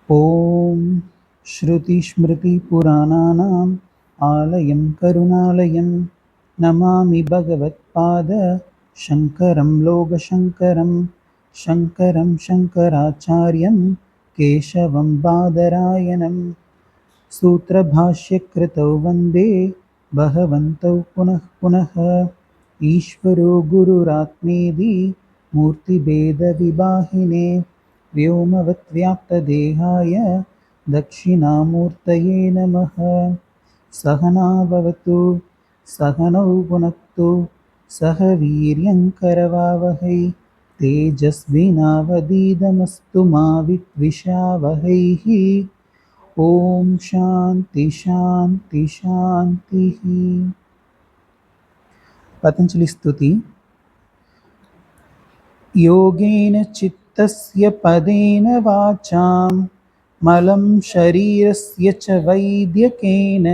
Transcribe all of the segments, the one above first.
ॐ श्रुतिस्मृतिपुराणानाम् आलयं करुणालयं नमामि भगवत्पाद शङ्करं लोकशङ्करं शङ्करं शङ्कराचार्यं केशवं बादरायणं सूत्रभाष्यकृतौ वन्दे भगवन्तौ पुनः पुनः ईश्वरो गुरुरात्मेदि मूर्तिभेदविभागिने व्योमवद्व्याप्तदेहाय दक्षिणामूर्तये नमः। सहना भवतु सहनौ भुनक्तु सह वीर्यङ्करवावहै तेजस्विनावधीतमस्तु मा विद्विषावहैः। ओम शांति शांति शांति। पतंजलि स्तुति। योगेन चित्तस्य पदेन वाचां मलं शरीरस्य च वैद्यकेन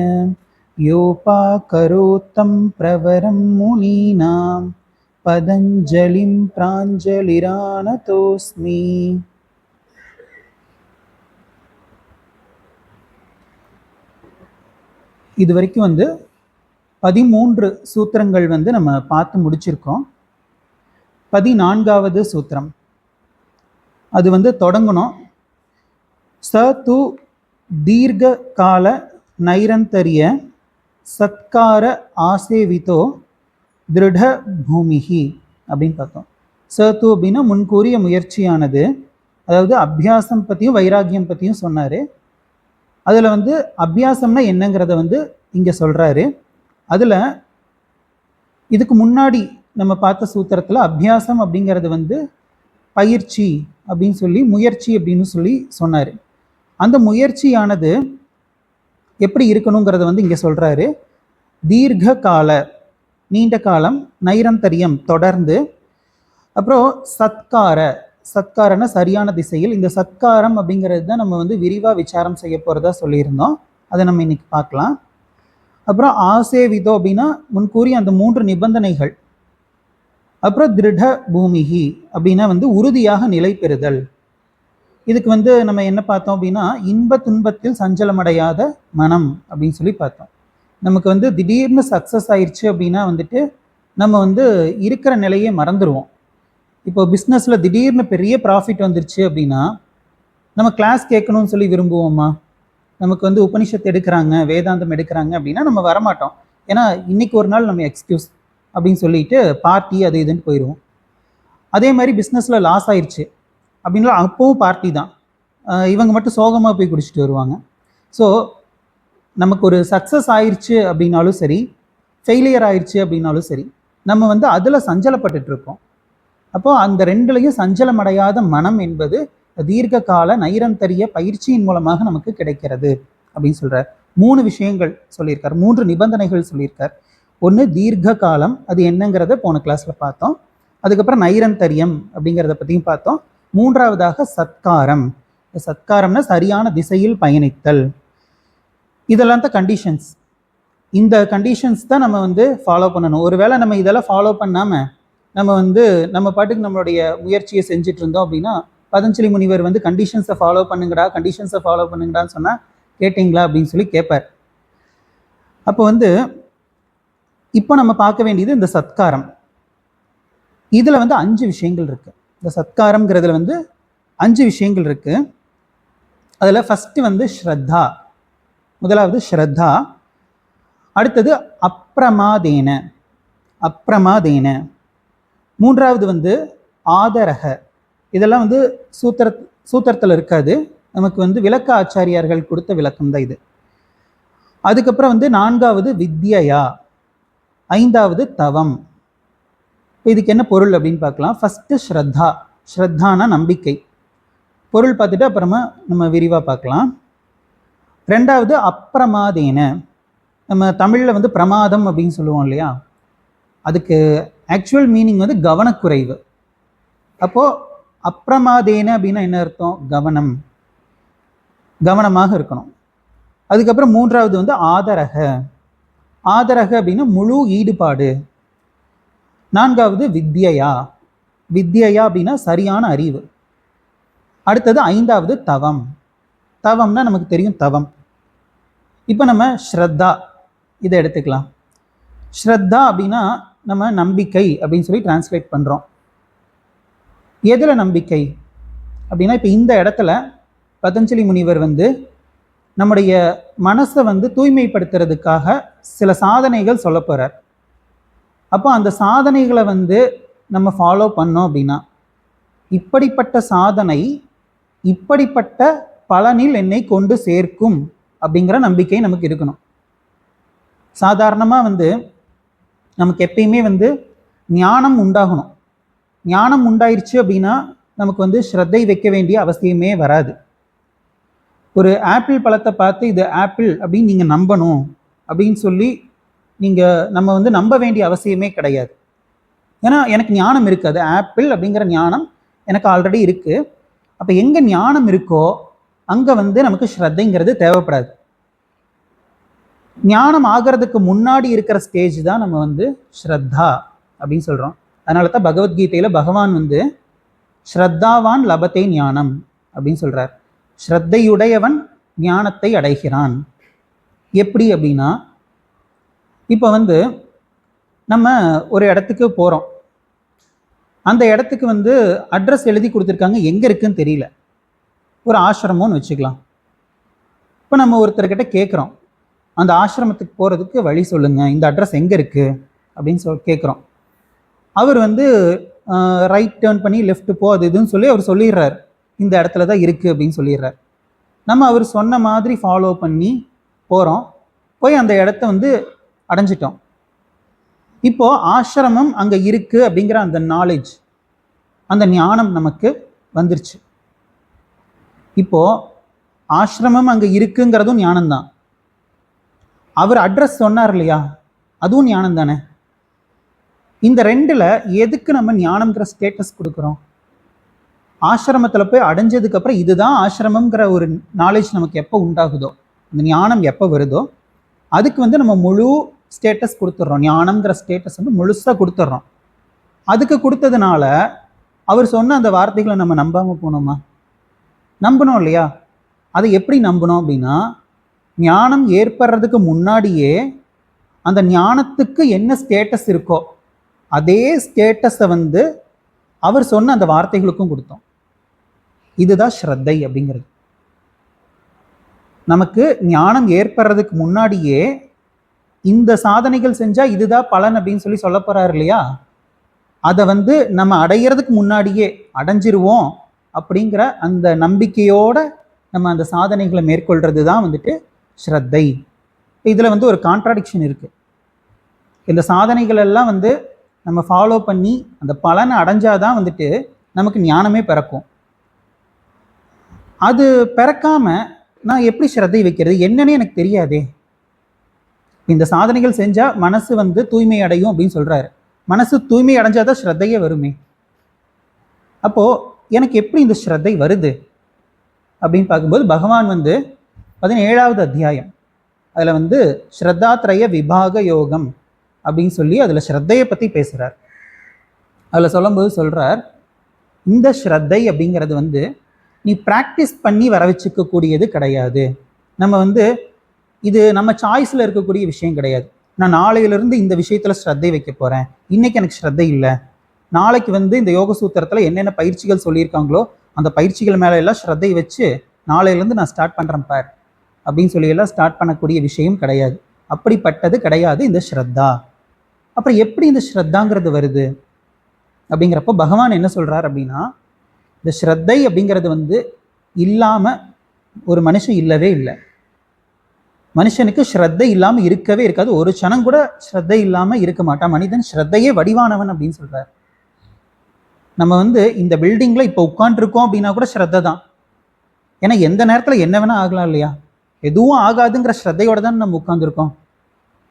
योपाकरोत्तं प्रवरं मुनीनां पतञ्जलिं प्राञ्जलिरानतोऽस्मि। இது வரைக்கும் 13 சூத்திரங்கள் நம்ம பார்த்து முடிச்சிருக்கோம். 14வது சூத்திரம் அது தொடங்கணும். ச து தீர்க்க கால நைரந்தரிய சத்கார ஆசேவிதோ திருட பூமிஹி அப்படின்னு பார்த்தோம். ச து அப்படின்னா முன்கூறிய முயற்சியானது, அதாவது அபியாசம் பற்றியும் வைராகியம் பற்றியும் சொன்னார். அதில் அபியாசம்னா என்னங்கிறத இங்கே சொல்கிறாரு. அதில் இதுக்கு முன்னாடி நம்ம பார்த்த சூத்திரத்தில் அபியாசம் அப்படிங்கிறது பயிற்சி அப்படின்னு சொல்லி முயற்சி அப்படின்னு சொல்லி சொன்னார். அந்த முயற்சியானது எப்படி இருக்கணுங்கிறத இங்கே சொல்கிறாரு. தீர்க்க கால நீண்ட காலம், நைரந்தரியம் தொடர்ந்து, அப்புறம் சத்கார சத்காரன சரியான திசையில். இந்த சத்காரம் அப்படிங்கிறது தான் நம்ம விரிவாக விசாரம் செய்ய போகிறதா சொல்லியிருந்தோம். அதை நம்ம இன்னைக்கு பார்க்கலாம். அப்புறம் ஆசேவிதோ அப்படின்னா முன்கூறிய அந்த 3 நிபந்தனைகள். அப்புறம் திருட பூமிகி அப்படின்னா உறுதியாக நிலை பெறுதல். இதுக்கு நம்ம என்ன பார்த்தோம் அப்படின்னா, இன்ப துன்பத்தில் சஞ்சலமடையாத மனம் அப்படின்னு சொல்லி பார்த்தோம். நமக்கு திடீர்னு சக்ஸஸ் ஆயிடுச்சு அப்படின்னா நம்ம இருக்கிற நிலையை மறந்துடுவோம். இப்போ பிஸ்னஸில் திடீர்னு பெரிய ப்ராஃபிட் வந்துருச்சு அப்படின்னா நம்ம கிளாஸ் கேட்கணும்னு சொல்லி விரும்புவோமா? நமக்கு உபனிஷத்து எடுக்கிறாங்க, வேதாந்தம் எடுக்கிறாங்க அப்படின்னா நம்ம வரமாட்டோம். ஏன்னா இன்னைக்கு ஒரு நாள் நம்ம எக்ஸ்கியூஸ் அப்படின்னு சொல்லிட்டு பார்ட்டி அது இதுன்னு போயிடுவோம். அதே மாதிரி பிஸ்னஸில் லாஸ் ஆயிடுச்சு அப்படின்னா அப்போவும் பார்ட்டி தான். இவங்க மட்டும் சோகமாக போய் குடிச்சிட்டு வருவாங்க. ஸோ நமக்கு ஒரு சக்ஸஸ் ஆயிடுச்சு அப்படின்னாலும் சரி, ஃபெயிலியர் ஆயிடுச்சு அப்படின்னாலும் சரி, நம்ம அதில் சஞ்சலப்பட்டுட்டு இருக்கோம். அப்போது அந்த ரெண்டுலையும் சஞ்சலமடையாத மனம் என்பது தீர்க்க கால நைரந்தரிய பயிற்சியின் மூலமாக நமக்கு கிடைக்கிறது அப்படின்னு சொல்கிறார். 3 விஷயங்கள் சொல்லியிருக்கார், 3 நிபந்தனைகள் சொல்லியிருக்கார். ஒன்று தீர்க்க காலம், அது என்னங்கிறத போன கிளாஸில் பார்த்தோம். அதுக்கப்புறம் நைரந்தரியம் அப்படிங்கிறத பற்றியும் பார்த்தோம். 3வதாக சத்காரம். சத்காரம்னா சரியான திசையில் பயணித்தல். இதெல்லாம் தான் கண்டிஷன்ஸ். இந்த கண்டிஷன்ஸ் தான் நம்ம ஃபாலோ பண்ணணும். ஒருவேளை நம்ம இதெல்லாம் ஃபாலோ பண்ணாமல் நம்ம நம்ம பாட்டுக்கு நம்மளுடைய முயற்சியை செஞ்சுட்டு இருந்தோம் அப்படின்னா, பதஞ்சலி முனிவர் கண்டிஷன்ஸை ஃபாலோ பண்ணுங்கடான்னு சொன்னால் கேட்டிங்களா அப்படின்னு சொல்லி கேட்பார். அப்போ இப்போ நம்ம பார்க்க வேண்டியது இந்த சத்காரம். இதில் 5 விஷயங்கள் இருக்குது. இந்த சத்காரம்ங்கிறதுல 5 விஷயங்கள் இருக்குது. அதில் ஃபஸ்ட்டு ஸ்ரத்தா. முதலாவது ஸ்ரத்தா. அடுத்தது அப்ரமாதேன. மூன்றாவது ஆதரக. இதெல்லாம் சூத்திரத்தில் இருக்காது, நமக்கு விளக்க ஆச்சாரியார்கள் கொடுத்த விளக்கம் தான் இது. அதுக்கப்புறம் 4வது வித்யா, 5வது தவம். இப்போ இதுக்கு என்ன பொருள் அப்படின்னு பார்க்கலாம். ஃபஸ்ட்டு ஸ்ரத்தா. ஸ்ரத்தானா நம்பிக்கை. பொருள் பார்த்துட்டு அப்புறமா நம்ம விரிவாக பார்க்கலாம். 2வது அப்ரமாதேன. நம்ம தமிழில் பிரமாதம் அப்படின்னு சொல்லுவோம் இல்லையா, அதுக்கு ஆக்சுவல் மீனிங் கவனக்குறைவு. அப்போது அப்ரமாதேன அப்படின்னா என்ன அர்த்தம்? கவனமாக இருக்கணும். அதுக்கப்புறம் 3வது ஆதரக. அப்படின்னா முழு ஈடுபாடு. 4வது வித்யா அப்படின்னா சரியான அறிவு. அடுத்தது 5வது தவம். தவம்னா நமக்கு தெரியும் தவம். இப்போ நம்ம ஸ்ரத்தா இதை எடுத்துக்கலாம். ஸ்ரத்தா அப்படின்னா நம்ம நம்பிக்கை அப்படின்னு சொல்லி டிரான்ஸ்லேட் பண்ணுறோம். எதில் நம்பிக்கை அப்படின்னா, இப்போ இந்த இடத்துல பதஞ்சலி முனிவர் வந்து நம்முடைய மனசை வந்து தூய்மைப்படுத்துறதுக்காக சில சாதனைகள் சொல்ல போகிறார். அப்போ அந்த சாதனைகளை வந்து நம்ம ஃபாலோ பண்ணோம் அப்படின்னா, இப்படிப்பட்ட சாதனை இப்படிப்பட்ட பலனில் என்னை கொண்டு சேர்க்கும் அப்படிங்கிற நம்பிக்கை நமக்கு இருக்கணும். சாதாரணமாக வந்து நமக்கு எப்பயுமே வந்து ஞானம் உண்டாகணும். ஞானம் உண்டாயிருச்சு அப்படின்னா நமக்கு வந்து ஸ்ரத்தை வைக்க வேண்டிய அவசியமே வராது. ஒரு ஆப்பிள் பழத்தை பார்த்து இது ஆப்பிள் அப்படின்னு நீங்கள் நம்பணும் அப்படின்னு சொல்லி நம்ம வந்து நம்ப வேண்டிய அவசியமே கிடையாது. ஏன்னா எனக்கு ஞானம் இருக்குது, அது ஆப்பிள் அப்படிங்கிற ஞானம் எனக்கு ஆல்ரெடி இருக்குது. அப்போ எங்கே ஞானம் இருக்கோ அங்கே வந்து நமக்கு ஸ்ரத்தைங்கிறது தேவைப்படாது. ஞானம் ஆகிறதுக்கு முன்னாடி இருக்கிற ஸ்டேஜ் தான் நம்ம வந்து ஸ்ரத்தா அப்படின்னு சொல்கிறோம். அதனால தான் பகவத்கீதையில் பகவான் வந்து ஸ்ரத்தாவான் லபத்தே ஞானம் அப்படின்னு சொல்கிறார். ஸ்ரத்தையுடையவன் ஞானத்தை அடைகிறான். எப்படி அப்படின்னா, இப்போ வந்து நம்ம ஒரு இடத்துக்கு போகிறோம். அந்த இடத்துக்கு வந்து அட்ரஸ் எழுதி கொடுத்துருக்காங்க, எங்கே இருக்குன்னு தெரியல. ஒரு ஆசிரமம்னு வச்சுக்கலாம். இப்போ நம்ம ஒருத்தர்கிட்ட கேட்குறோம், அந்த ஆசிரமத்துக்கு போகிறதுக்கு வழி சொல்லுங்கள், இந்த அட்ரஸ் எங்கே இருக்குது அப்படின்னு கேட்குறோம். அவர் வந்து ரைட் டேர்ன் பண்ணி லெஃப்ட் போ அது இதுன்னு சொல்லி அவர் சொல்லிடுறார், இந்த இடத்துல தான் இருக்குது அப்படின்னு சொல்லிடுறார். நம்ம அவர் சொன்ன மாதிரி ஃபாலோ பண்ணி போகிறோம். போய் அந்த இடத்த வந்து அடைஞ்சிட்டோம். இப்போது ஆசிரமம் அங்கே இருக்குது அப்படிங்கிற அந்த நாலேஜ், அந்த ஞானம் நமக்கு வந்துருச்சு. இப்போது ஆசிரமம் அங்கே இருக்குங்கிறதும் ஞானம்தான். அவர் அட்ரஸ் சொன்னார் இல்லையா, அதுவும் ஞானம் தானே. இந்த ரெண்டில் எதுக்கு நம்ம ஞானம்ங்கிற ஸ்டேட்டஸ் கொடுக்குறோம்? ஆசிரமத்தில் போய் அடைஞ்சதுக்கப்புறம் இதுதான் ஆசிரமங்கிற ஒரு நாலேஜ் நமக்கு எப்போ உண்டாகுதோ, இந்த ஞானம் எப்போ வருதோ அதுக்கு வந்து நம்ம முழு ஸ்டேட்டஸ் கொடுத்துட்றோம். ஞானம்ங்கிற ஸ்டேட்டஸ் வந்து முழுசாக கொடுத்துட்றோம். அதுக்கு கொடுத்ததுனால அவர் சொன்ன அந்த வார்த்தைகளை நம்ம நம்பாமல் போனோமா? நம்பணும் இல்லையா? அதை எப்படி நம்பணும் அப்படின்னா, ஞானம் ஏற்படுறதுக்கு முன்னாடியே அந்த ஞானத்துக்கு என்ன ஸ்டேட்டஸ் இருக்கோ அதே ஸ்டேட்டஸை வந்து அவர் சொன்ன அந்த வார்த்தைகளுக்கும் கொடுத்தோம். இதுதான் ஸ்ரத்தை அப்படிங்கிறது. நமக்கு ஞானம் ஏற்படுறதுக்கு முன்னாடியே இந்த சாதனைகள் செஞ்சால் இதுதான் பலன் அப்படின்னு சொல்லி சொல்ல போகிறாரு இல்லையா, அதை வந்து நம்ம அடையிறதுக்கு முன்னாடியே அடைஞ்சிருவோம் அப்படிங்கிற அந்த நம்பிக்கையோட நம்ம அந்த சாதனைகளை மேற்கொள்கிறது தான் வந்துட்டு ஸ்ரத்தை. இதில் வந்து ஒரு கான்ட்ராடிக்ஷன் இருக்குது. இந்த சாதனைகள் எல்லாம் வந்து நம்ம ஃபாலோ பண்ணி அந்த பலனை அடைஞ்சாதான் வந்துட்டு நமக்கு ஞானமே பிறக்கும். அது பிறக்காமல் நான் எப்படி ஸ்ரத்தை வைக்கிறது, என்னன்னே எனக்கு தெரியாதே. இந்த சாதனைகள் செஞ்சால் மனசு வந்து தூய்மை அடையும் அப்படின்னு சொல்கிறாரு. மனசு தூய்மை அடைஞ்சாதான் ஸ்ரத்தையே வருமே. அப்போது எனக்கு எப்படி இந்த ஸ்ரத்தை வருது அப்படின்னு பார்க்கும்போது, பகவான் வந்து 17வது அத்தியாயம் அதில் வந்து ஸ்ரத்தாத்ரய விபாக யோகம் அப்படின்னு சொல்லி அதில் ஸ்ரத்தையை பற்றி பேசுகிறார். அதில் சொல்லும்போது சொல்கிறார், இந்த ஸ்ரத்தை அப்படிங்கிறது வந்து நீ ப்ராக்டிஸ் பண்ணி வர வச்சுக்கக்கூடியது கிடையாது. நம்ம வந்து இது நம்ம சாய்ஸில் இருக்கக்கூடிய விஷயம் கிடையாது. நான் நாளையிலேருந்து இந்த விஷயத்தில் ஸ்ரத்தை வைக்க போகிறேன், இன்றைக்கி எனக்கு ஸ்ரத்தை இல்லை, நாளைக்கு வந்து இந்த யோக சூத்திரத்தில் என்னென்ன பயிற்சிகள் சொல்லியிருக்காங்களோ அந்த பயிற்சிகள் மேலே எல்லாம் ஸ்ரத்தை வச்சு நாளையிலேருந்து நான் ஸ்டார்ட் பண்ணுறேன் பார் அப்படின்னு சொல்லி எல்லாம் ஸ்டார்ட் பண்ணக்கூடிய விஷயம் கிடையாது. அப்படிப்பட்டது கிடையாது இந்த ஸ்ரத்தா. அப்புறம் எப்படி இந்த ஸ்ரத்தாங்கிறது வருது அப்படிங்கிறப்போ பகவான் என்ன சொல்கிறார் அப்படின்னா, இந்த ஸ்ரத்தை அப்படிங்கிறது வந்து இல்லாமல் ஒரு மனுஷன் இல்லவே இல்லை. மனுஷனுக்கு ஸ்ரத்தை இல்லாமல் இருக்கவே இருக்காது. ஒரு க்ஷணம் கூட ஸ்ரத்தை இல்லாமல் இருக்க மாட்டான். மனிதன் ஸ்ரத்தையே வடிவானவன் அப்படின்னு சொல்கிறார். நம்ம வந்து இந்த பில்டிங்கில் இப்போ உட்காந்துருக்கோம் அப்படின்னா கூட ஸ்ரத்தை தான். ஏன்னா எந்த நேரத்தில் என்ன வேணால் ஆகலாம் இல்லையா? எதுவும் ஆகாதுங்கிற ஸ்ரத்தையோட தான் நம்ம உட்காந்துருக்கோம்.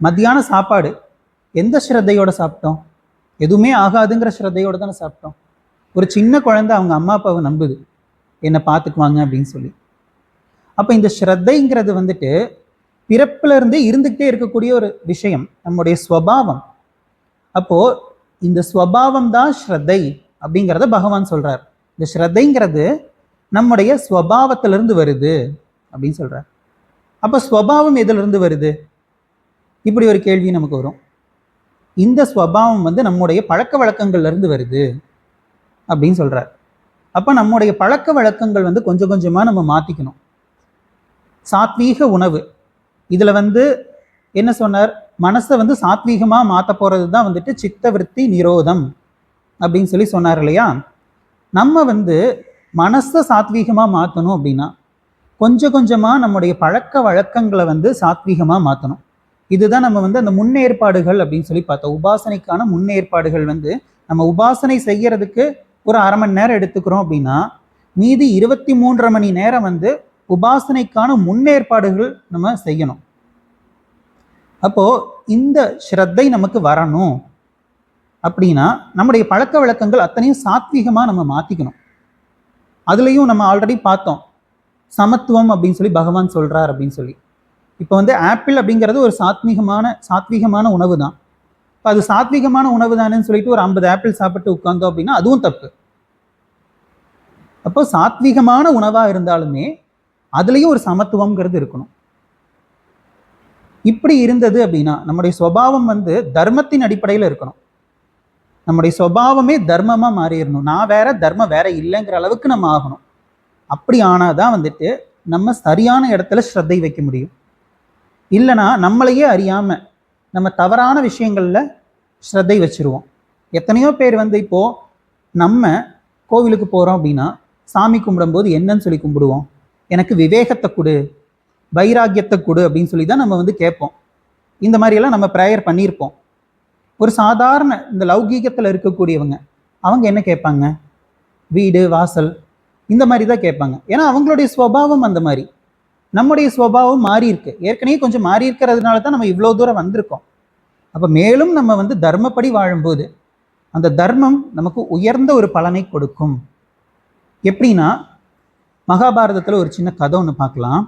மத்தியான சாப்பாடு எந்த ஸ்ரத்தையோட சாப்பிட்டோம்? எதுவுமே ஆகாதுங்கிற ஸ்ரத்தையோடு தானே சாப்பிட்டோம். ஒரு சின்ன குழந்தை அவங்க அம்மா அப்பாவை நம்புது, என்னை பார்த்துக்குவாங்க அப்படின்னு சொல்லி. அப்போ இந்த ஸ்ரத்தைங்கிறது வந்துட்டு பிறப்பிலிருந்தே இருந்துக்கிட்டே இருக்கக்கூடிய ஒரு விஷயம், நம்முடைய ஸ்வபாவம். அப்போது இந்த ஸ்வபாவம் தான் ஸ்ரத்தை அப்படிங்கிறத பகவான் சொல்கிறார். இந்த ஸ்ரத்தைங்கிறது நம்முடைய ஸ்வபாவத்திலிருந்து வருது. அப்படின்னு சொல்கிறார். அப்போ ஸ்வபாவம் எதிலிருந்து வருது? இப்படி ஒரு கேள்வி நமக்கு வரும். இந்த ஸ்வபாவம் வந்து நம்முடைய பழக்க வழக்கங்கள்லேருந்து வருது அப்படின்னு சொல்கிறார். அப்போ நம்முடைய பழக்க வழக்கங்கள் வந்து கொஞ்சம் கொஞ்சமாக நம்ம மாற்றிக்கணும். சாத்வீக உணவு இதில் வந்து என்ன சொன்னார்? மனசை வந்து சாத்வீகமாக மாற்ற போகிறது தான் வந்துட்டு சித்த விருத்தி நிரோதம் அப்படின்னு சொல்லி சொன்னார் இல்லையா? நம்ம வந்து மனசை சாத்வீகமாக மாற்றணும் அப்படின்னா கொஞ்சம் கொஞ்சமாக நம்முடைய பழக்க வழக்கங்களை வந்து சாத்வீகமாக மாற்றணும். இதுதான் நம்ம வந்து அந்த முன்னேற்பாடுகள் அப்படின்னு சொல்லி பார்த்தோம். உபாசனைக்கான முன்னேற்பாடுகள் வந்து நம்ம உபாசனை செய்யறதுக்கு ஒரு அரை மணி நேரம் எடுத்துக்கிறோம் அப்படின்னா மீதி 23.5 மணி நேரம் வந்து உபாசனைக்கான முன்னேற்பாடுகள் நம்ம செய்யணும். அப்போ இந்த ஸ்ரத்தை நமக்கு வரணும் அப்படின்னா நம்முடைய பழக்க வழக்கங்கள் அத்தனையும் சாத்வீகமாக நம்ம மாற்றிக்கணும். அதுலேயும் நம்ம ஆல்ரெடி பார்த்தோம் சமத்துவம் அப்படின்னு சொல்லி பகவான் சொல்கிறார் அப்படின்னு சொல்லி. இப்போ வந்து ஆப்பிள் அப்படிங்கிறது ஒரு சாத்வீகமான உணவு தான். இப்போ அது சாத்வீகமான உணவு தானேன்னு சொல்லிட்டு ஒரு 50 ஆப்பிள் சாப்பிட்டு உட்கார்ந்தோம் அப்படின்னா அதுவும் தப்பு. அப்போ சாத்வீகமான உணவாக இருந்தாலுமே அதுலேயும் ஒரு சமத்துவம்ங்கிறது இருக்கணும். இப்படி இருந்தது அப்படின்னா நம்முடைய சுபாவம் வந்து தர்மத்தின் அடிப்படையில் இருக்கணும். நம்முடைய சுபாவமே தர்மமாக மாறிடணும். நான் வேற தர்மம் வேற இல்லைங்கிற அளவுக்கு நம்ம ஆகணும். அப்படி ஆனாதான் வந்துட்டு நம்ம சரியான இடத்துல ஸ்ரத்தை வைக்க முடியும். இல்லைனா நம்மளையே அறியாம நம்ம தவறான விஷயங்கள்ல ஸ்ரத்தை வச்சிருவோம். எத்தனையோ பேர் வந்து இப்போ நம்ம கோவிலுக்கு போறோம் அப்படின்னா சாமி கும்பிடும்போது என்னன்னு சொல்லி கும்பிடுவோம்? எனக்கு விவேகத்தை கொடு, வைராக்கியத்தை கொடு அப்படின்னு சொல்லி தான் நம்ம வந்து கேட்போம். இந்த மாதிரியெல்லாம் நம்ம ப்ரேயர் பண்ணியிருப்போம். ஒரு சாதாரண இந்த லௌகீகத்தில் இருக்கக்கூடியவங்க அவங்க என்ன கேட்பாங்க? வீடு வாசல் இந்த மாதிரி தான் கேட்பாங்க. ஏன்னா அவங்களுடைய ஸ்வபாவம் அந்த மாதிரி. நம்முடைய ஸ்வபாவம் மாறி இருக்கு, ஏற்கனவே கொஞ்சம் மாறி இருக்கிறதுனால தான் நம்ம இவ்வளோ தூரம் வந்திருக்கோம். அப்போ மேலும் நம்ம வந்து தர்மப்படி வாழும்போது அந்த தர்மம் நமக்கு உயர்ந்த ஒரு பலனை கொடுக்கும். எப்படின்னா மகாபாரதத்தில் ஒரு சின்ன கதை ஒன்று பார்க்கலாம்.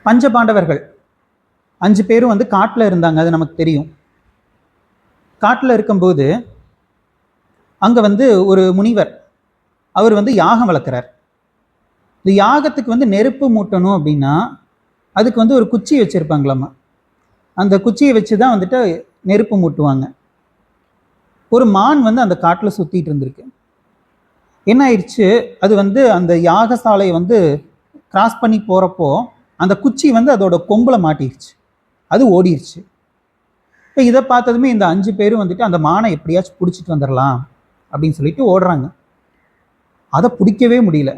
பஞ்சபாண்டவர்கள் 5 பேரும் வந்து காட்டில் இருந்தாங்க, அது நமக்கு தெரியும். காட்டில் இருக்கும்போது அங்கே வந்து ஒரு முனிவர் அவர் வந்து யாகம் வளர்க்குறார். இந்த யாகத்துக்கு வந்து நெருப்பு மூட்டணும் அப்படின்னா அதுக்கு வந்து ஒரு குச்சி வச்சுருப்பாங்களாம்மா. அந்த குச்சியை வச்சு தான் வந்துட்டு நெருப்பு மூட்டுவாங்க. ஒரு மான் வந்து அந்த காட்டில் சுற்றிட்டு இருந்திருக்கு. என்ன ஆயிடுச்சு? அது வந்து அந்த யாகசாலையை வந்து கிராஸ் பண்ணி போகிறப்போ அந்த குச்சி வந்து அதோட கொம்பில் மாட்டிடுச்சு, அது ஓடிடுச்சு. இப்போ இதை பார்த்ததுமே இந்த 5 பேரும் வந்துட்டு அந்த மானை எப்படியாச்சும் பிடிச்சிட்டு வந்துடலாம் அப்படின்னு சொல்லிட்டு ஓடுறாங்க. அதை பிடிக்கவே முடியல.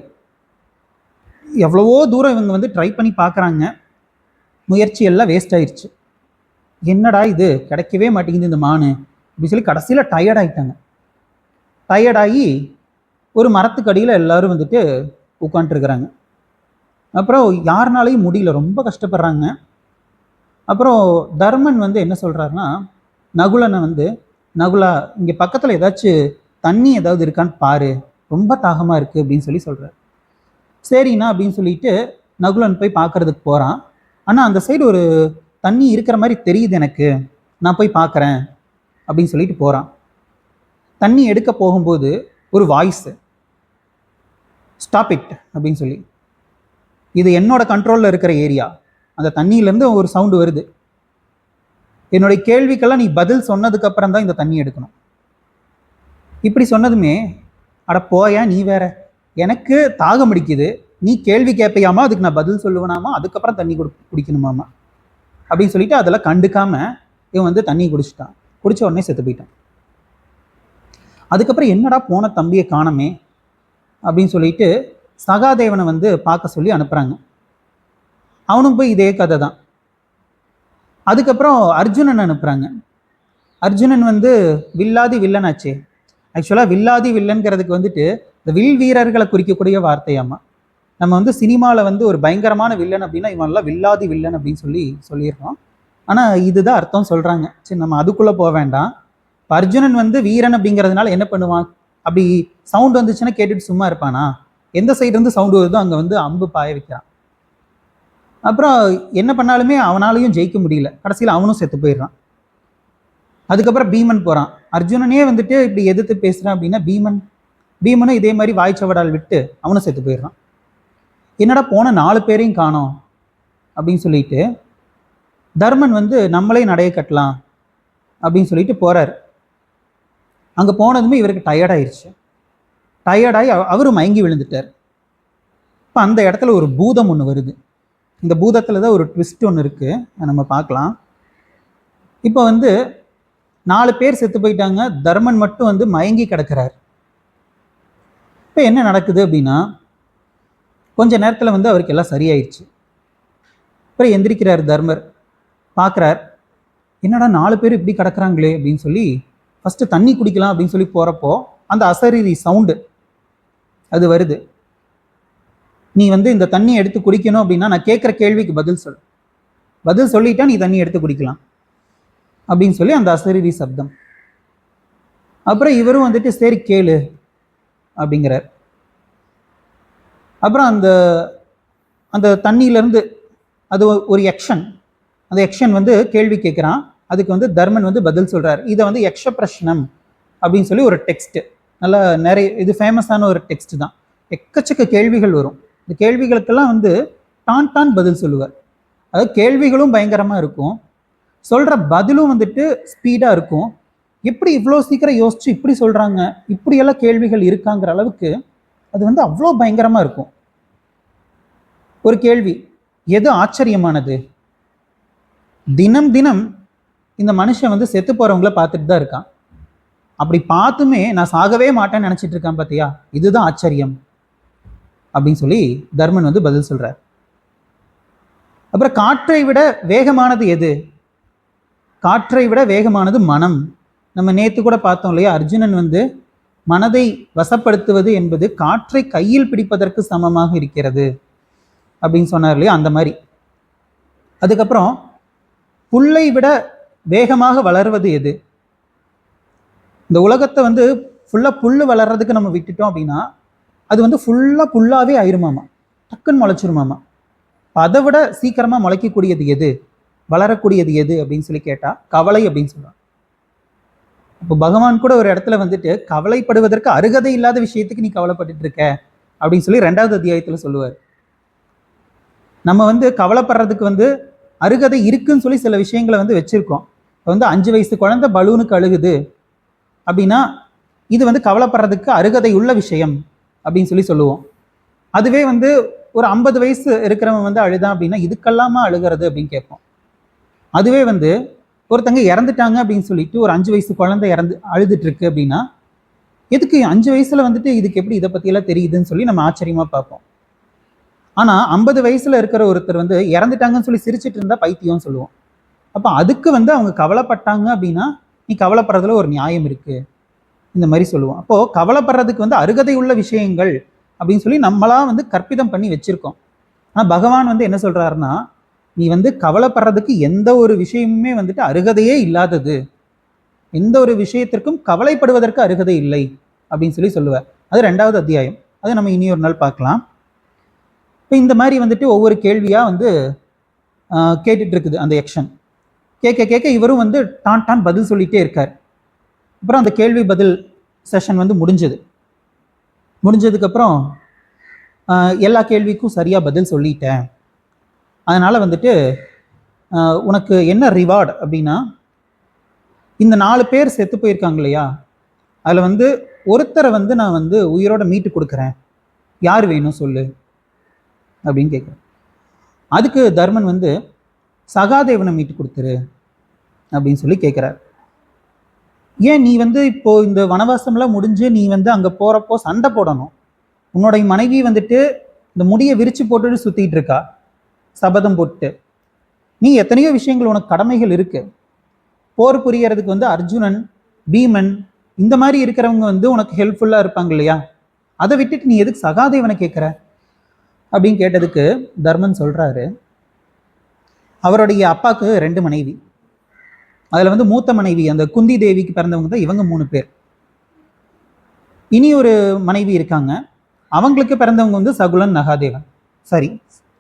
எவ்வளவோ தூரம் இவங்க வந்து ட்ரை பண்ணி பார்க்குறாங்க, முயற்சி எல்லாம் வேஸ்ட் ஆயிடுச்சு. என்னடா இது கிடைக்கவே மாட்டேங்குது இந்த மானு அப்படின்னு சொல்லி கடைசியில் டயர்டாயிட்டாங்க. டயர்டாகி ஒரு மரத்துக்கு அடியில் எல்லாரும் வந்துட்டு உட்காந்துருக்குறாங்க. அப்புறம் யாருனாலையும் முடியல, ரொம்ப கஷ்டப்படுறாங்க. அப்புறம் தர்மன் வந்து என்ன சொல்கிறாருன்னா நகுலனை வந்து, நகுலா இங்கே பக்கத்தில் ஏதாச்சும் தண்ணி ஏதாவது இருக்கான்னு பாரு, ரொம்ப தாகமாக இருக்குது அப்படின்னு சொல்லி சொல்கிறார். சரிண்ணா அப்படின்னு சொல்லிட்டு நகுலன் போய் பார்க்கறதுக்கு போகிறான். ஆனால் அந்த சைடு ஒரு தண்ணி இருக்கிற மாதிரி தெரியுது எனக்கு, நான் போய் பார்க்குறேன் அப்படின்னு சொல்லிட்டு போகிறான். தண்ணி எடுக்க போகும்போது ஒரு வாய்ஸு, ஸ்டாப் இட் அப்படின்னு சொல்லி, இது என்னோட கண்ட்ரோலில் இருக்கிற ஏரியா, அந்த தண்ணியிலேருந்து ஒரு சவுண்டு வருது, என்னுடைய கேள்விக்கெல்லாம் நீ பதில் சொன்னதுக்கு அப்புறம் தான் இந்த தண்ணி எடுக்கணும். இப்படி சொன்னதுமே, அட போயா நீ வேற, எனக்கு தாகம் அடிக்குது, நீ கேள்வி கேட்பையாமா, அதுக்கு நான் பதில் சொல்லுவேனாமா, அதுக்கப்புறம் தண்ணி குடிக்கணுமாமா அப்படின்னு சொல்லிட்டு அதெல்லாம் கண்டுக்காம இவன் வந்து தண்ணி குடிச்சிட்டான். குடிச்ச உடனே செத்து போயிட்டான். அதுக்கப்புறம் என்னடா போன தம்பியை காணமே அப்படின்னு சொல்லிட்டு சகாதேவனை வந்து பார்க்க சொல்லி அனுப்புகிறாங்க. அவனும் போய் இதே கதை தான். அதுக்கப்புறம் அர்ஜுனன் அனுப்புகிறாங்க. அர்ஜுனன் வந்து வில்லாதி வில்லனாச்சே. ஆக்சுவலாக வில்லாதி வில்லன்கிறதுக்கு வந்துட்டு இந்த வில் வீரர்களை குறிக்கக்கூடிய வார்த்தையாமா. நம்ம வந்து சினிமாவில் வந்து ஒரு பயங்கரமான வில்லன் அப்படின்னா இவன்லாம் வில்லாதி வில்லன் அப்படின்னு சொல்லிடுறோம். ஆனால் இதுதான் அர்த்தம் சொல்கிறாங்க. சரி, நம்ம அதுக்குள்ளே போக வேண்டாம். இப்போ அர்ஜுனன் வந்து வீரன் அப்படிங்கிறதுனால என்ன பண்ணுவான்? அப்படி சவுண்ட் வந்துச்சுன்னா கேட்டுட்டு சும்மா இருப்பானா? எந்த சைட்லேருந்து சவுண்டு வருதோ அங்கே வந்து அம்பு பாய வைக்கிறான். அப்புறம் என்ன பண்ணாலுமே அவனாலையும் ஜெயிக்க முடியல, கடைசியில் அவனும் செத்து போயிடுறான். அதுக்கப்புறம் பீமன் போகிறான். அர்ஜுனனே வந்துட்டு இப்படி எதிர்த்து பேசுகிறான் அப்படின்னா பீமனும் இதே மாதிரி வாய்ச்சவடால் விட்டு அவனும் செத்து போயிடுறான். என்னடா போன 4 பேரையும் காணோம் அப்படின்னு சொல்லிட்டு தர்மன் வந்து நம்மளே நடைய கட்டலாம் அப்படின்னு சொல்லிட்டு போறாரு. அங்க போனதுமே இவருக்கு டயர்டாயிருச்சு. டயர்டாகி அவரும் மயங்கி விழுந்துட்டார். இப்போ அந்த இடத்துல ஒரு பூதம் ஒன்று வருது. இந்த பூதத்தில் தான் ஒரு ட்விஸ்ட் ஒன்று இருக்கு, நம்ம பார்க்கலாம். இப்போ வந்து 4 பேர் செத்து போயிட்டாங்க, தர்மன் மட்டும் வந்து மயங்கி கிடக்கிறார். இப்போ என்ன நடக்குது அப்படின்னா, கொஞ்ச நேரத்தில் வந்து அவருக்கு எல்லாம் சரியாயிடுச்சு. அப்புறம் எந்திரிக்கிறார் தர்மர், பார்க்குறார், என்னடா 4 பேர் இப்படி கிடக்குறாங்களே அப்படின்னு சொல்லி ஃபஸ்ட்டு தண்ணி குடிக்கலாம் அப்படின்னு சொல்லி போகிறப்போ அந்த அசரீரி சவுண்டு அது வருது. நீ வந்து இந்த தண்ணி எடுத்து குடிக்கணும் அப்படின்னா நான் கேட்குற கேள்விக்கு பதில் சொல்லிட்டா நீ தண்ணி எடுத்து குடிக்கலாம் அப்படின்னு சொல்லி அந்த அசரீரி சப்தம். அப்புறம் இவரும் வந்துட்டு சரி கேளு அப்படிங்கிறார். அப்புறம் அந்த அந்த தண்ணியிலேருந்து அது ஒரு எக்ஷன், அந்த எக்ஷன் வந்து கேள்வி கேட்குறான். அதுக்கு வந்து தர்மன் வந்து பதில் சொல்கிறார். இதை வந்து யக்ஷ பிரஷ்னம் அப்படின்னு சொல்லி ஒரு டெக்ஸ்ட்டு, நல்லா நிறைய இது ஃபேமஸான ஒரு டெக்ஸ்ட் தான். எக்கச்சக்க கேள்விகள் வரும். இந்த கேள்விகளுக்கெல்லாம் வந்து டான் பதில் சொல்லுவார். அதாவது கேள்விகளும் பயங்கரமாக இருக்கும், சொல்கிற பதிலும் வந்துட்டு ஸ்பீடாக இருக்கும். எப்படி இவ்வளோ சீக்கிரம் யோசிச்சு இப்படி சொல்கிறாங்க, இப்படியெல்லாம் கேள்விகள் இருக்காங்கிற அளவுக்கு அது வந்து அவ்வளோ பயங்கரமாக இருக்கும். ஒரு கேள்வி, எது ஆச்சரியமானது? தினம் தினம் இந்த மனுஷன் வந்து செத்து போகிறவங்கள பார்த்துட்டு தான் இருக்கான். அப்படி பார்த்துமே நான் சாகவே மாட்டேன்னு நினச்சிட்டு இருக்கேன் பார்த்தியா, இதுதான் ஆச்சரியம் அப்படின்னு சொல்லி தர்மன் வந்து பதில் சொல்கிறார். அப்புறம் காற்றை விட வேகமானது எது? காற்றை விட வேகமானது மனம். நம்ம நேற்று கூட பார்த்தோம் இல்லையா, அர்ஜுனன் வந்து மனதை வசப்படுத்துவது என்பது காற்றை கையில் பிடிப்பதற்கு சமமாக இருக்கிறது அப்படின்னு சொன்னார் இல்லையா, அந்த மாதிரி. அதுக்கப்புறம் புல்லை விட வேகமாக வளர்வது எது? இந்த உலகத்தை வந்து ஃபுல்லாக புல் வளர்றதுக்கு நம்ம விட்டுட்டோம் அப்படின்னா அது வந்து ஃபுல்லாக புல்லாகவே ஆயிருமாமா, டக்குன்னு முளைச்சிருமாமா. அதை விட சீக்கிரமாக முளைக்கக்கூடியது எது, வளரக்கூடியது எது அப்படின்னு சொல்லி கேட்டால் கவலை அப்படின்னு சொல்லுவாங்க. இப்போ பகவான் கூட ஒரு இடத்துல வந்துட்டு கவலைப்படுவதற்கு அருகதை இல்லாத விஷயத்துக்கு நீ கவலைப்பட்டுட்டு இருக்க அப்படின்னு சொல்லி 2வது அத்தியாயத்தில் சொல்லுவார். நம்ம வந்து கவலைப்படுறதுக்கு வந்து அருகதை இருக்குன்னு சொல்லி சில விஷயங்களை வந்து வச்சுருக்கோம். இப்போ வந்து 5 வயசு குழந்தை பலூனுக்கு அழுகுது அப்படின்னா இது வந்து கவலைப்படுறதுக்கு அருகதை உள்ள விஷயம் அப்படின்னு சொல்லி சொல்லுவோம். அதுவே வந்து ஒரு 50 வயசு இருக்கிறவன் வந்து அழுதான் அப்படின்னா இதுக்கெல்லாமா அழுகிறது அப்படின்னு கேட்போம். அதுவே வந்து ஒருத்தங்க இறந்துட்டாங்க அப்படின்னு சொல்லிட்டு ஒரு 5 வயசு குழந்தை அழுதுட்டு இருக்கு அப்படின்னா எதுக்கு 5 வயசுல வந்துட்டு இதுக்கு எப்படி இதை பற்றியெல்லாம் தெரியுதுன்னு சொல்லி நம்ம ஆச்சரியமாக பார்ப்போம். ஆனால் 50 வயசுல இருக்கிற ஒருத்தர் வந்து இறந்துட்டாங்கன்னு சொல்லி சிரிச்சிட்டு இருந்தால் பைத்தியம்னு சொல்லுவோம். அப்போ அதுக்கு வந்து அவங்க கவலைப்பட்டாங்க அப்படின்னா நீ கவலைப்படுறதுல ஒரு நியாயம் இருக்குது இந்த மாதிரி சொல்லுவோம். அப்போது கவலைப்படுறதுக்கு வந்து அருகதை உள்ள விஷயங்கள் அப்படின்னு சொல்லி நம்மளா வந்து கற்பிதம் பண்ணி வச்சுருக்கோம். ஆனால் பகவான் வந்து என்ன சொல்கிறாருன்னா, நீ வந்து கவலைப்படுறதுக்கு எந்த ஒரு விஷயமுமே வந்துட்டு அருகதையே இல்லாதது, எந்த ஒரு விஷயத்திற்கும் கவலைப்படுவதற்கு அருகதை இல்லை அப்படின்னு சொல்லி சொல்லுவார். அது 2வது அத்தியாயம், அதை நம்ம இனி ஒரு நாள் பார்க்கலாம். இப்போ இந்த மாதிரி வந்துட்டு ஒவ்வொரு கேள்வியாக வந்து கேட்டுட்டு இருக்குது அந்த யக்ஷன். கேட்க இவரும் வந்து டான் பதில் சொல்லிகிட்டே இருக்கார். அப்புறம் அந்த கேள்வி பதில் செஷன் வந்து முடிஞ்சதுக்கப்புறம் எல்லா கேள்விக்கும் சரியாக பதில் சொல்லிட்டேன், அதனால் வந்துட்டு உனக்கு என்ன ரிவார்டு அப்படின்னா, இந்த 4 பேர் செத்து போயிருக்காங்க இல்லையா, அதில் வந்து ஒருத்தரை வந்து நான் வந்து உயிரோட மீட்டு கொடுக்குறேன், யார் வேணும் சொல்லு அப்படின்னு கேட்குறேன். அதுக்கு தர்மன் வந்து சகாதேவனை மீட்டு கொடுத்துரு அப்படின்னு சொல்லி கேட்குறார். ஏன் நீ வந்து இப்போ இந்த வனவாசம்லாம் முடிஞ்சு நீ வந்து அங்கே போகிறப்போ சண்டை போடணும், உன்னுடைய மனைவி வந்துட்டு இந்த முடியை விரிச்சு போட்டுட்டு சுற்றிட்டு இருக்கா சபதம் போட்டு, நீ எத்தனையோ விஷயங்கள் உனக்கு கடமைகள் இருக்கு, போர் புரியறதுக்கு வந்து அர்ஜுனன் பீமன் இந்த மாதிரி இருக்கிறவங்க வந்து உனக்கு ஹெல்ப்ஃபுல்லாக இருப்பாங்க இல்லையா, அதை விட்டுட்டு நீ எதுக்கு சகாதேவனை கேட்குற அப்படின்னு கேட்டதுக்கு தர்மன் சொல்கிறாரு, அவருடைய அப்பாவுக்கு 2 மனைவி, அதில் வந்து மூத்த மனைவி அந்த குந்தி தேவிக்கு பிறந்தவங்க தான் இவங்க 3 பேர். இனி ஒரு மனைவி இருக்காங்க, அவங்களுக்கு பிறந்தவங்க வந்து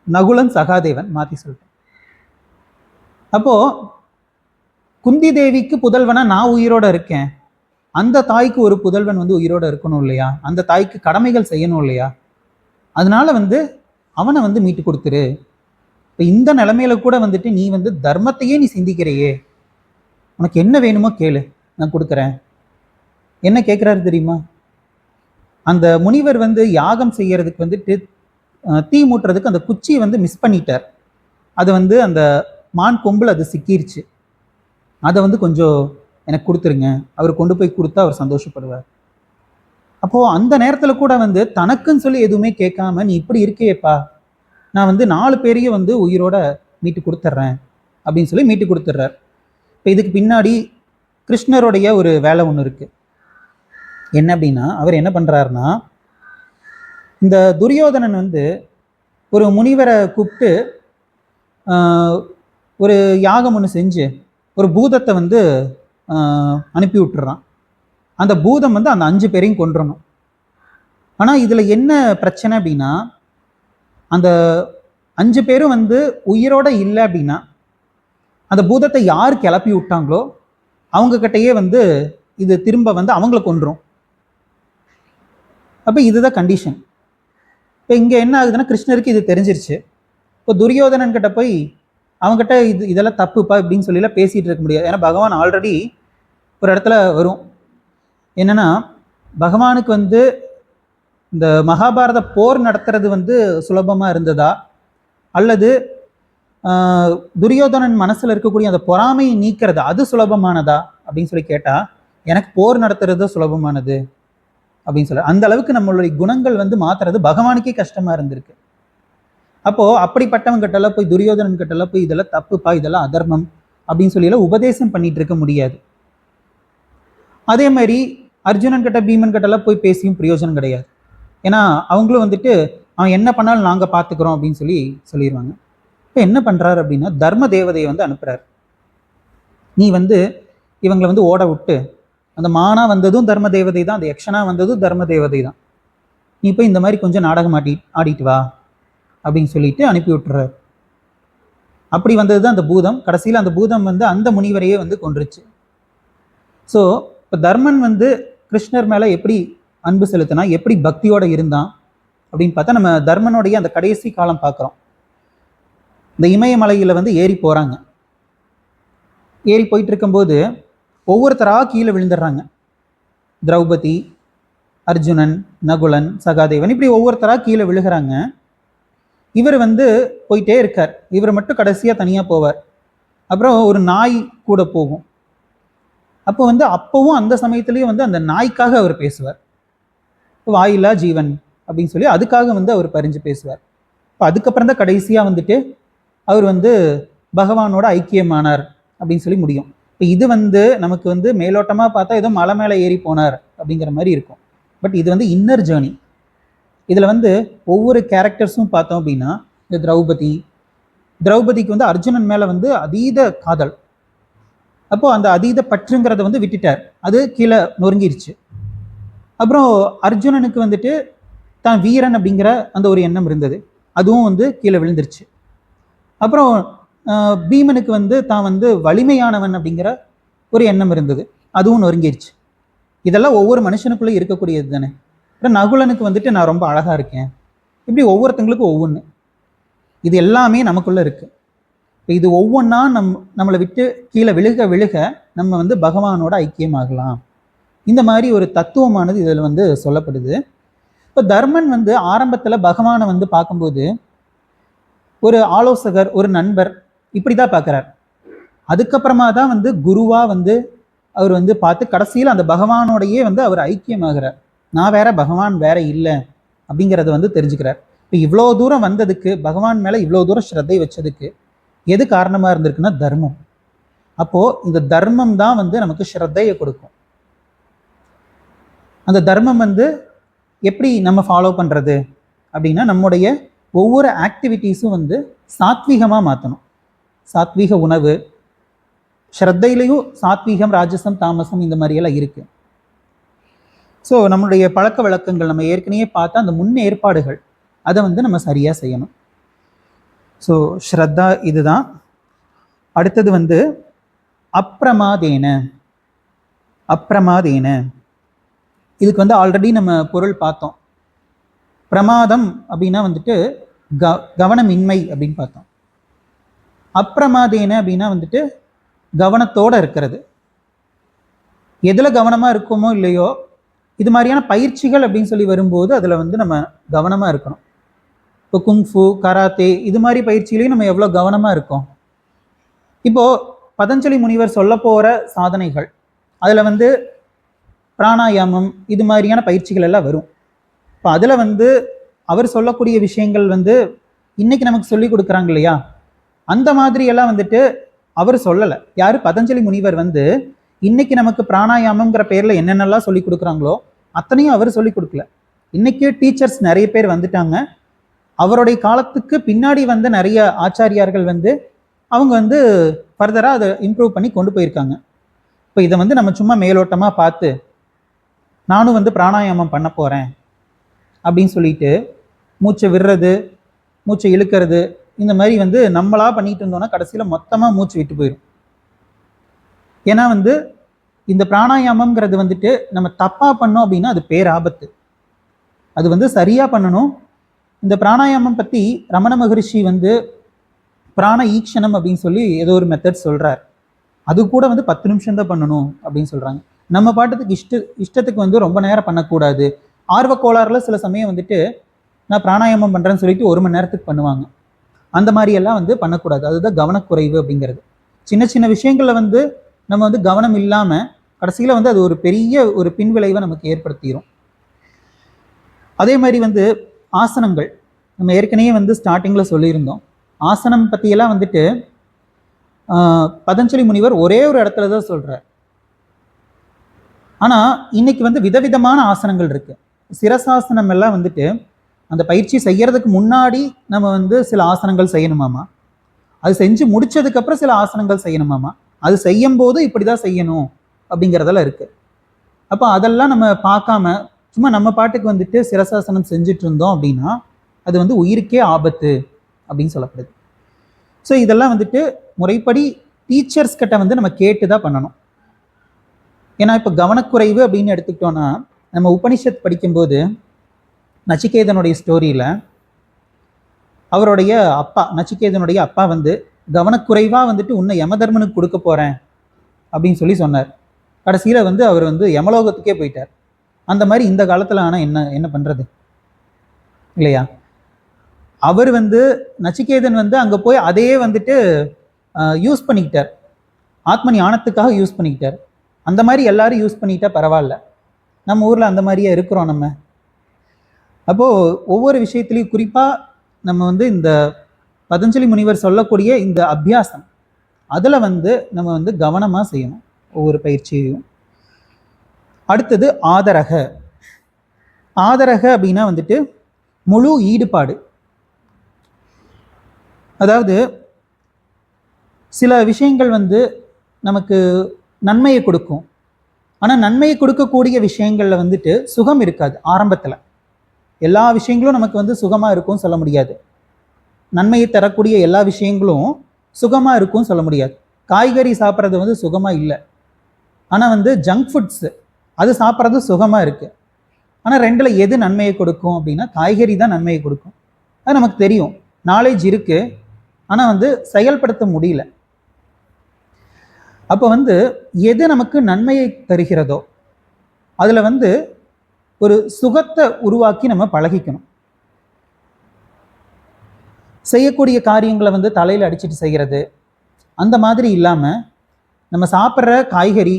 நகுலன் சகாதேவன் மாற்றி சொல்லிட்டேன். அப்போது குந்தி தேவிக்கு புதல்வனா நான் உயிரோட இருக்கேன், அந்த தாய்க்கு ஒரு புதல்வன் வந்து உயிரோட இருக்கணும் இல்லையா, அந்த தாய்க்கு கடமைகள் செய்யணும் இல்லையா, அதனால வந்து அவனை வந்து மீட்டு கொடுத்துரு. இப்போ இந்த நிலைமையில கூட வந்துட்டு நீ வந்து தர்மத்தையே நீ சிந்திக்கிறையே, உனக்கு என்ன வேணுமோ கேளு, நான் கொடுக்குறேன். என்ன கேட்குறாரு தெரியுமா? அந்த முனிவர் வந்து யாகம் செய்யறதுக்கு வந்துட்டு தீ மூட்டுறதுக்கு அந்த குச்சியை வந்து மிஸ் பண்ணிட்டார். அது வந்து அந்த மான் கொம்பில் அது சிக்கிருச்சு. அதை வந்து கொஞ்சம் எனக்கு கொடுத்துருங்க, அவர் கொண்டு போய் கொடுத்தா அவர் சந்தோஷப்படுவார். அப்போது அந்த நேரத்தில் கூட வந்து தனக்குன்னு சொல்லி எதுவுமே கேட்காம, நீ இப்படி இருக்கேப்பா, நான் வந்து 4 பேரையும் வந்து உயிரோட மீட்டு கொடுத்துட்றேன் அப்படின்னு சொல்லி மீட்டு கொடுத்துட்றார். இப்போ இதுக்கு பின்னாடி கிருஷ்ணருடைய ஒரு வேலை ஒன்று இருக்குது. என்ன அப்படின்னா, அவர் என்ன பண்ணுறாருன்னா, இந்த துரியோதனன் வந்து ஒரு முனிவரை கூப்பிட்டு ஒரு யாகம் ஒன்று செஞ்சு ஒரு பூதத்தை வந்து அனுப்பி விட்டுறான். அந்த பூதம் வந்து அந்த 5 பேரையும் கொன்றணும். ஆனால் இதில் என்ன பிரச்சனை அப்படின்னா, அந்த 5 பேரும் வந்து உயிரோட இல்லை அப்படின்னா, அந்த பூதத்தை யார் கிளப்பி விட்டாங்களோ அவங்கக்கிட்டையே வந்து இது திரும்ப வந்து அவங்கள கொன்றும். அப்போ இதுதான் கண்டிஷன். இப்போ இங்கே என்ன ஆகுதுன்னா, கிருஷ்ணருக்கு இது தெரிஞ்சிருச்சு. இப்போ துரியோதனன் கிட்ட போய் அவங்ககிட்ட இதெல்லாம் தப்புப்பா அப்படின்னு சொல்லிலாம் பேசிகிட்டு இருக்க முடியாது. ஏன்னா பகவான் ஆல்ரெடி ஒரு இடத்துல வரும். என்னன்னா, பகவானுக்கு வந்து இந்த மகாபாரத போர் நடத்துறது வந்து சுலபமாக இருந்ததா, அல்லது துரியோதனன் மனசில் இருக்கக்கூடிய அந்த பொறாமையை நீக்கிறது அது சுலபமானதா அப்படின்னு சொல்லி கேட்டால், எனக்கு போர் நடத்துறது சுலபமானது அப்படின்னு சொல்ல. அந்த அளவுக்கு நம்மளுடைய குணங்கள் வந்து மாத்துறது பகவானுக்கே கஷ்டமா இருந்திருக்கு. அப்போ அப்படிப்பட்டவன் கிட்டலாம் போய், துரியோதனன் கிட்டலாம் போய் இதெல்லாம் தப்புப்பா, இதெல்லாம் அதர்மம் அப்படின்னு சொல்லி உபதேசம் பண்ணிட்டு இருக்க முடியாது. அதே மாதிரி அர்ஜுனன் கிட்ட பீமன் கிட்டலாம் போய் பேசியும் பிரயோஜனம் கிடையாது. ஏன்னா அவங்களும் வந்துட்டு அவன் என்ன பண்ணாலும் நாங்கள் பார்த்துக்கிறோம் அப்படின்னு சொல்லிடுவாங்க. இப்போ என்ன பண்ணுறாரு அப்படின்னா, தர்ம தேவதையை வந்து அனுப்புகிறார். நீ வந்து இவங்களை வந்து ஓட விட்டு, அந்த மானா வந்ததும் தர்ம தேவதை தான், அந்த யக்ஷனா வந்ததும் தர்ம தேவதை தான், நீ போய் இந்த மாதிரி கொஞ்சம் நாடகம் ஆடிட்டு வா அப்படின்னு சொல்லிட்டு அனுப்பி விட்டுறாரு. அப்படி வந்தது தான் அந்த பூதம். கடைசியில் அந்த பூதம் வந்து அந்த முனிவரையே வந்து கொன்றுச்சு. ஸோ இப்போ தர்மன் வந்து கிருஷ்ணர் மேலே எப்படி அன்பு செலுத்தினா, எப்படி பக்தியோட இருந்தான் அப்படின்னு பார்த்தா, நம்ம தர்மனுடைய அந்த கடைசி காலம் பார்க்குறோம். இந்த இமயமலையில் வந்து ஏறி போகிறாங்க. ஏறி போயிட்டு இருக்கும்போது ஒவ்வொருத்தராக கீழே விழுந்துடுறாங்க. திரௌபதி, அர்ஜுனன், நகுலன், சகாதேவன், இப்படி ஒவ்வொருத்தராக கீழே விழுகிறாங்க. இவர் வந்து போயிட்டே இருக்கார். இவர் மட்டும் கடைசியாக தனியாக போவார். அப்புறம் ஒரு நாய் கூட போகும். அப்போ வந்து அப்பவும் அந்த சமயத்துலேயும் வந்து அந்த நாய்க்காக அவர் பேசுவார். வாயில்லா ஜீவன் அப்படின்னு சொல்லி அதுக்காக வந்து அவர் பறிஞ்சு பேசுவார். இப்போ அதுக்கப்புறம் தான் கடைசியாக வந்துட்டு அவர் வந்து பகவானோட ஐக்கியமானார் அப்படின்னு சொல்லி முடியும். இப்போ இது வந்து நமக்கு வந்து மேலோட்டமாக பார்த்தா ஏதோ மலை மேலே ஏறி போனார் அப்படிங்கிற மாதிரி இருக்கும். பட் இது வந்து இன்னர் ஜேர்னி. இதில் வந்து ஒவ்வொரு கேரக்டர்ஸும் பார்த்தோம் அப்படின்னா, இந்த திரௌபதிக்கு வந்து அர்ஜுனன் மேலே வந்து அதீத காதல். அப்போது அந்த அதீத பற்றுங்கிறத வந்து விட்டுட்டார், அது கீழே நொறுங்கிருச்சு. அப்புறம் அர்ஜுனனுக்கு வந்துட்டு தான் வீரன் அப்படிங்கிற அந்த ஒரு எண்ணம் இருந்தது, அதுவும் வந்து கீழே விழுந்துருச்சு. அப்புறம் பீமனுக்கு வந்து தான் வந்து வலிமையானவன் அப்படிங்கிற ஒரு எண்ணம் இருந்தது, அதுவும் நொறுங்கிருச்சு. இதெல்லாம் ஒவ்வொரு மனுஷனுக்குள்ளே இருக்கக்கூடியது தானே. அப்புறம் நகுலனுக்கு வந்துட்டு நான் ரொம்ப அழகாக இருக்கேன், இப்படி ஒவ்வொருத்தங்களுக்கும் ஒவ்வொன்று. இது எல்லாமே நமக்குள்ளே இருக்குது. இப்போ இது ஒவ்வொன்றா நம்மளை விட்டு கீழே விழுக நம்ம வந்து பகவானோட ஐக்கியமாகலாம். இந்த மாதிரி ஒரு தத்துவமானது இதில் வந்து சொல்லப்படுது. இப்போ தர்மன் வந்து ஆரம்பத்தில் பகவானை வந்து பார்க்கும்போது ஒரு ஆலோசகர், ஒரு நண்பர், இப்படி தான் பார்க்குறார். அதுக்கப்புறமா தான் வந்து குருவாக வந்து அவர் வந்து பார்த்து கடைசியில் அந்த பகவானோடையே வந்து அவர் ஐக்கியமாகிறார். நான் வேற, பகவான் வேற இல்லை அப்படிங்கிறத வந்து தெரிஞ்சுக்கிறார். இப்போ இவ்வளோ தூரம் வந்ததுக்கு, பகவான் மேலே இவ்வளோ தூரம் ஸ்ரத்தை வச்சதுக்கு எது காரணமாக இருந்திருக்குன்னா தர்மம். அப்போது இந்த தர்மம் தான் வந்து நமக்கு ஸ்ரத்தையை கொடுக்கும். அந்த தர்மம் வந்து எப்படி நம்ம ஃபாலோ பண்ணுறது அப்படின்னா, நம்முடைய ஒவ்வொரு ஆக்டிவிட்டீஸும் வந்து சாத்வீகமாக மாற்றணும். சாத்வீக உணவு, ஸ்ரத்தையிலையும் சாத்வீகம், ராஜசம், தாமசம் இந்த மாதிரியெல்லாம் இருக்குது. ஸோ நம்மளுடைய பழக்க வழக்கங்கள் நம்ம ஏற்கனவே பார்த்தா அந்த முன்னேற்பாடுகள் அதை வந்து நம்ம சரியாக செய்யணும். ஸோ ஸ்ரத்தா இதுதான். அடுத்தது வந்து அப்ரமாதேன. இதுக்கு வந்து ஆல்ரெடி நம்ம பொருள் பார்த்தோம். பிரமாதம் அப்படின்னா வந்துட்டு கவனமின்மை அப்படின்னு பார்த்தோம். அப்பிரமாதேன அப்படின்னா வந்துட்டு கவனத்தோட இருக்கிறது. எதுல கவனமா இருக்குமோ இல்லையோ, இது மாதிரியான பயிற்சிகள் அப்படின்னு சொல்லி வரும்போது அதுல வந்து நம்ம கவனமா இருக்கணும். இப்போ குங்ஃபு, கராத்தே இது மாதிரி பயிற்சியிலையும் நம்ம எவ்வளோ கவனமா இருக்கோம். இப்போ பதஞ்சலி முனிவர் சொல்ல போற சாதனைகள் அதுல வந்து பிராணாயாமம் இது மாதிரியான பயிற்சிகள் எல்லாம் வரும். இப்போ அதுல வந்து அவர் சொல்லக்கூடிய விஷயங்கள் வந்து இன்னைக்கு நமக்கு சொல்லி கொடுக்குறாங்க இல்லையா, அந்த மாதிரி எல்லாம் வந்துட்டு அவர் சொல்லலை. யாரு? பதஞ்சலி முனிவர் வந்து இன்னைக்கு நமக்கு பிராணாயாமங்கிற பேர்ல என்னென்னலாம் சொல்லி கொடுக்குறாங்களோ அத்தனையும் அவர் சொல்லி கொடுக்கல. இன்னைக்கு டீச்சர்ஸ் நிறைய பேர் வந்துட்டாங்க. அவருடைய காலத்துக்கு பின்னாடி வந்த நிறைய ஆச்சாரியார்கள் வந்து அவங்க வந்து ஃபர்தராக அதை இம்ப்ரூவ் பண்ணி கொண்டு போயிருக்காங்க. இப்போ இதை வந்து நம்ம சும்மா மேலோட்டமாக பார்த்து நானும் வந்து பிராணாயாமம் பண்ண போகிறேன் அப்படின்னு சொல்லிட்டு மூச்சை விடுறது, மூச்சை இழுக்கிறது, இந்த மாதிரி வந்து நம்மளா பண்ணிட்டு இருந்தோம்னா கடைசியில் மொத்தமாக மூச்சு விட்டு போயிடும். ஏன்னா வந்து இந்த பிராணாயாமம்ங்கிறது வந்துட்டு நம்ம தப்பாக பண்ணோம் அப்படின்னா அது பேராபத்து. அது வந்து சரியாக பண்ணணும். இந்த பிராணாயாமம் பற்றி ரமண மகரிஷி வந்து பிராண ஈக்ஷணம் அப்படின்னு சொல்லி ஏதோ ஒரு மெத்தட் சொல்கிறார். அது கூட வந்து 10 நிமிஷம் தான் பண்ணணும் அப்படின்னு சொல்கிறாங்க. நம்ம பாட்டத்துக்கு இஷ்டத்துக்கு வந்து ரொம்ப நேரம் பண்ணக்கூடாது. ஆர்வ கோளாறுல சில சமயம் வந்துட்டு நான் பிராணாயாமம் பண்ணுறேன்னு சொல்லிட்டு 1 மணி நேரத்துக்கு பண்ணுவாங்க. அந்த மாதிரியெல்லாம் வந்து பண்ணக்கூடாது. அதுதான் கவனக்குறைவு அப்படிங்கிறது. சின்ன சின்ன விஷயங்களில் வந்து நம்ம வந்து கவனம் இல்லாமல் கடைசியில் வந்து அது ஒரு பெரிய ஒரு பின்விளைவை நமக்கு ஏற்படுத்திடும். அதே மாதிரி வந்து ஆசனங்கள் நம்ம ஏற்கனவே வந்து ஸ்டார்டிங்கில் சொல்லியிருந்தோம். ஆசனம் பற்றியெல்லாம் வந்துட்டு பதஞ்சலி முனிவர் ஒரே ஒரு இடத்துல தான் சொல்கிறார். ஆனால் இன்னைக்கு வந்து விதவிதமான ஆசனங்கள் இருக்கு. சிரசாசனம் எல்லாம் வந்துட்டு அந்த பயிற்சி செய்யறதுக்கு முன்னாடி நம்ம வந்து சில ஆசனங்கள் செய்யணுமாமா, அது செஞ்சு முடிச்சதுக்கப்புறம் சில ஆசனங்கள் செய்யணுமாமா, அது செய்யும் போது இப்படிதான் செய்யணும் அப்படிங்கிறதெல்லாம் இருக்கு. அப்போ அதெல்லாம் நம்ம பார்க்காம சும்மா நம்ம பாட்டுக்கு வந்துட்டு சிரசாசனம் செஞ்சுட்டு இருந்தோம் அப்படின்னா அது வந்து உயிருக்கே ஆபத்து அப்படின்னு சொல்லப்படுது. ஸோ இதெல்லாம் வந்துட்டு முறைப்படி டீச்சர்ஸ் கிட்ட வந்து நம்ம கேட்டு தான் பண்ணணும். ஏன்னா இப்போ கவனக்குறைவு அப்படின்னு எடுத்துக்கிட்டோன்னா நம்ம உபனிஷத் படிக்கும்போது நச்சிகேதனுடைய ஸ்டோரியில் அவருடைய அப்பா, நச்சிகேதனுடைய அப்பா வந்து கவனக்குறைவாக வந்துட்டு உன்னை யமதர்மனுக்கு கொடுக்க போகிறேன் அப்படின்னு சொல்லி சொன்னார். கடைசியில் வந்து அவர் வந்து யமலோகத்துக்கே போயிட்டார். அந்த மாதிரி இந்த காலத்தில் ஆனால் என்ன பண்ணுறது இல்லையா? அவர் வந்து நச்சிகேதன் வந்து அங்கே போய் அதையே வந்துட்டு யூஸ் பண்ணிக்கிட்டார், ஆத்ம ஞானத்துக்காக யூஸ் பண்ணிக்கிட்டார். அந்த மாதிரி எல்லாரும் யூஸ் பண்ணிக்கிட்டா பரவாயில்ல. நம்ம ஊரில் அந்த மாதிரியே இருக்கிறோம் நம்ம. அப்போது ஒவ்வொரு விஷயத்துலையும் குறிப்பாக நம்ம வந்து இந்த பதஞ்சலி முனிவர் சொல்லக்கூடிய இந்த அபியாசம் அதில் வந்து நம்ம வந்து கவனமாக செய்யணும் ஒவ்வொரு பயிற்சியையும். அடுத்தது ஆதரக. ஆதரக அப்படின்னா வந்துட்டு முழு ஈடுபாடு. அதாவது சில விஷயங்கள் வந்து நமக்கு நன்மையை கொடுக்கும். ஆனால் நன்மையை கொடுக்கக்கூடிய விஷயங்களில் வந்துட்டு சுகம் இருக்காது. ஆரம்பத்தில் எல்லா விஷயங்களும் நமக்கு வந்து சுகமாக இருக்கும்னு சொல்ல முடியாது. நன்மையை தரக்கூடிய எல்லா விஷயங்களும் சுகமாக இருக்கும்னு சொல்ல முடியாது. காய்கறி சாப்பிட்றது வந்து சுகமாக இல்லை. ஆனால் வந்து ஜங்க் ஃபுட்ஸு அது சாப்பிட்றது சுகமாக இருக்குது. ஆனால் ரெண்டில் எது நன்மையை கொடுக்கும் அப்படின்னா காய்கறி தான் நன்மையை கொடுக்கும். அது நமக்கு தெரியும், நாலேஜ் இருக்குது, ஆனால் வந்து செயல்படுத்த முடியல. அப்போ வந்து எது நமக்கு நன்மையை தருகிறதோ அதில் வந்து ஒரு சுகத்தை உருவாக்கி நம்ம பழகிக்கணும். செய்யக்கூடிய காரியங்களை வந்து தலையில் அடிச்சுட்டு செய்கிறது அந்த மாதிரி இல்லாமல் நம்ம சாப்பிட்ற காய்கறி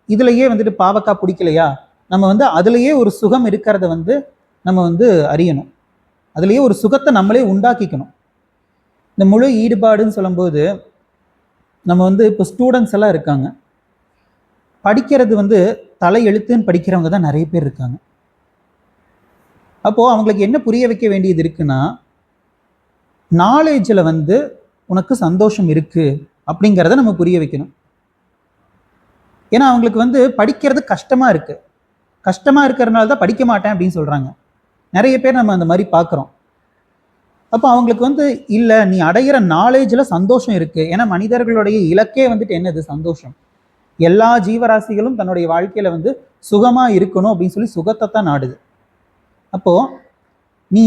இதுலையே வந்துட்டு பாவக்காய் பிடிக்கலையா, நம்ம வந்து அதுலேயே ஒரு சுகம் இருக்கிறத வந்து நம்ம வந்து அறியணும். அதுலேயே ஒரு சுகத்தை நம்மளே உண்டாக்கிக்கணும். இந்த முழு ஈடுபாடுன்னு சொல்லும்போது நம்ம வந்து இப்போ ஸ்டூடெண்ட்ஸ் எல்லாம் இருக்காங்க, படிக்கிறது வந்து தலை எழுத்துன்னு படிக்கிறவங்க தான் நிறைய பேர் இருக்காங்க. அப்போது அவங்களுக்கு என்ன புரிய வைக்க வேண்டியது இருக்குன்னா, நாலேஜில் வந்து உனக்கு சந்தோஷம் இருக்குது அப்படிங்கிறத நம்ம புரிய வைக்கணும். ஏன்னா அவங்களுக்கு வந்து படிக்கிறது கஷ்டமாக இருக்குது. கஷ்டமாக இருக்கிறதுனால தான் படிக்க மாட்டேன் அப்படின்னு சொல்கிறாங்க. நிறைய பேர் நம்ம அந்த மாதிரி பார்க்குறோம். அப்போ அவங்களுக்கு வந்து இல்லை, நீ அடைகிற நாலேஜில் சந்தோஷம் இருக்குது. ஏன்னா மனிதர்களுடைய இலக்கே வந்துட்டு என்னது? சந்தோஷம். எல்லா ஜீவராசிகளும் தன்னுடைய வாழ்க்கையில் வந்து சுகமாக இருக்கணும் அப்படின்னு சொல்லி சுகத்தை தான் நாடுது. அப்போது நீ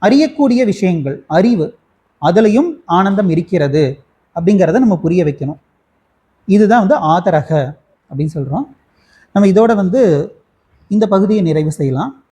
அறியக்கூடிய விஷயங்கள், அறிவு, அதுலேயும் ஆனந்தம் இருக்கிறது அப்படிங்கிறத நம்ம புரிய வைக்கணும். இதுதான் வந்து ஆதரக அப்படின்னு சொல்கிறோம். நம்ம இதோட வந்து இந்த பகுதியை நிறைவு செய்யலாம்.